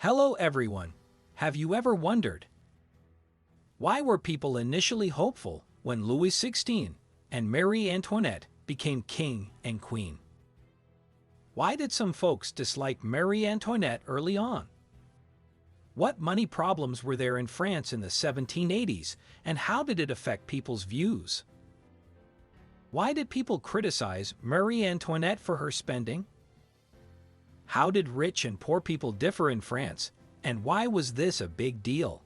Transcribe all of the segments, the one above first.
Hello everyone. Have you ever wondered why were people initially hopeful when Louis XVI and Marie Antoinette became king and queen? Why did some folks dislike Marie Antoinette early on? What money problems were there in France in the 1780s, and how did it affect people's views? Why did people criticize Marie Antoinette for her spending? How did rich and poor people differ in France, and why was this a big deal?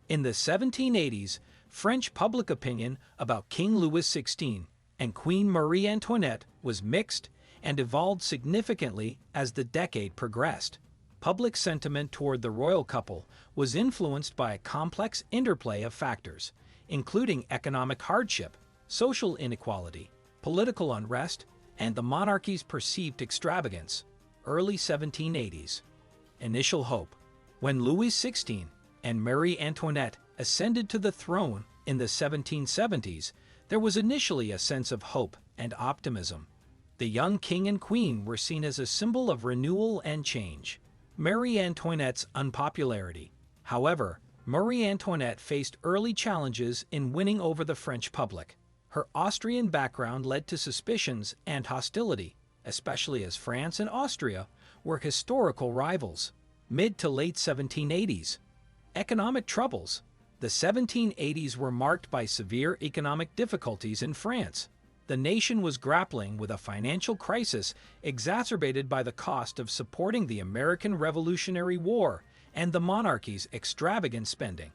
In the 1780s, French public opinion about King Louis XVI and Queen Marie Antoinette was mixed and evolved significantly as the decade progressed. Public sentiment toward the royal couple was influenced by a complex interplay of factors, including economic hardship, social inequality, political unrest, and the monarchy's perceived extravagance. Early 1780s. Initial hope. When Louis XVI and Marie Antoinette ascended to the throne in the 1770s, there was initially a sense of hope and optimism. The young king and queen were seen as a symbol of renewal and change. Marie Antoinette's unpopularity. However, Marie Antoinette faced early challenges in winning over the French public. Her Austrian background led to suspicions and hostility, especially as France and Austria were historical rivals. Mid to late 1780s. Economic troubles. The 1780s were marked by severe economic difficulties in France. The nation was grappling with a financial crisis exacerbated by the cost of supporting the American Revolutionary War and the monarchy's extravagant spending.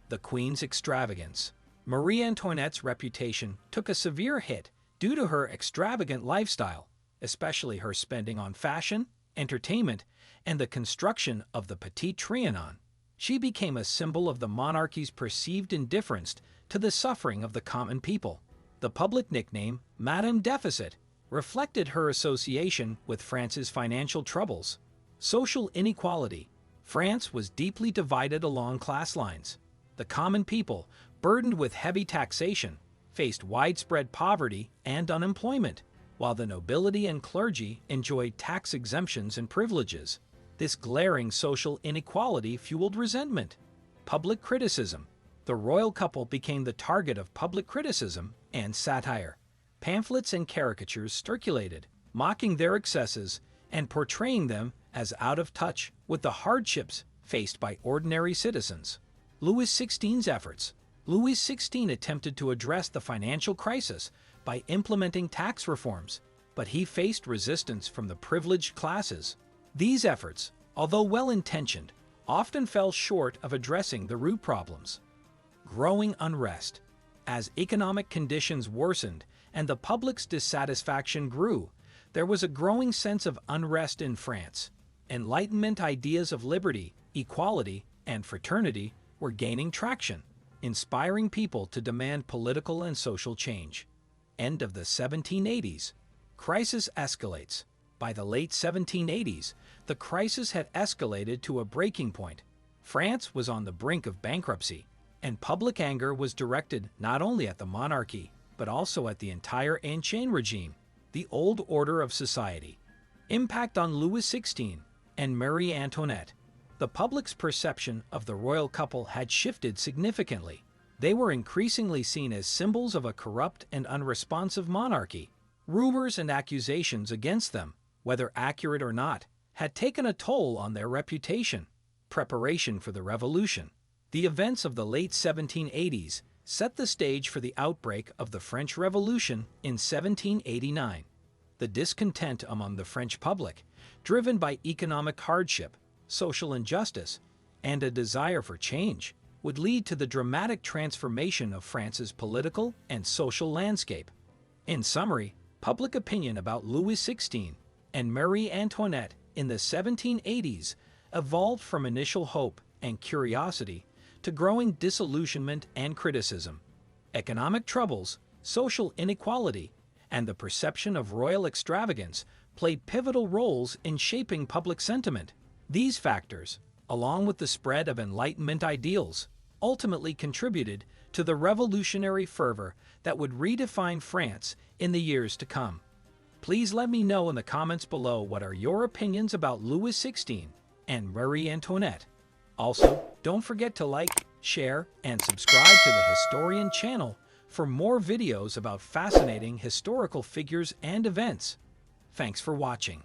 The Queen's extravagance. Marie Antoinette's reputation took a severe hit due to her extravagant lifestyle, especially her spending on fashion, entertainment, and the construction of the Petit Trianon. She became a symbol of the monarchy's perceived indifference to the suffering of the common people. The public nickname, Madame Deficit, reflected her association with France's financial troubles. Social inequality. France was deeply divided along class lines. The common people, burdened with heavy taxation, faced widespread poverty and unemployment, while the nobility and clergy enjoyed tax exemptions and privileges. This glaring social inequality fueled resentment. Public criticism. The royal couple became the target of public criticism and satire. Pamphlets and caricatures circulated, mocking their excesses and portraying them as out of touch with the hardships faced by ordinary citizens. Louis XVI's efforts. Louis XVI attempted to address the financial crisis by implementing tax reforms, but he faced resistance from the privileged classes. These efforts, although well-intentioned, often fell short of addressing the root problems. Growing unrest. As economic conditions worsened and the public's dissatisfaction grew, there was a growing sense of unrest in France. Enlightenment ideas of liberty, equality, and fraternity were gaining traction, inspiring people to demand political and social change. End of the 1780s. Crisis escalates. By the late 1780s, the crisis had escalated to a breaking point. France was on the brink of bankruptcy, and public anger was directed not only at the monarchy, but also at the entire Ancien regime, the old order of society. Impact on Louis XVI and Marie Antoinette. The public's perception of the royal couple had shifted significantly. They were increasingly seen as symbols of a corrupt and unresponsive monarchy. Rumors and accusations against them, whether accurate or not, had taken a toll on their reputation. Preparation for the revolution. The events of the late 1780s set the stage for the outbreak of the French Revolution in 1789. The discontent among the French public, driven by economic hardship, social injustice, and a desire for change, would lead to the dramatic transformation of France's political and social landscape. In summary, public opinion about Louis XVI and Marie Antoinette in the 1780s evolved from initial hope and curiosity to growing disillusionment and criticism. Economic troubles, social inequality, and the perception of royal extravagance played pivotal roles in shaping public sentiment. These factors, along with the spread of Enlightenment ideals, ultimately contributed to the revolutionary fervor that would redefine France in the years to come. Please let me know in the comments below what are your opinions about Louis XVI and Marie Antoinette. Also, don't forget to like, share, and subscribe to the Historian channel for more videos about fascinating historical figures and events. Thanks for watching.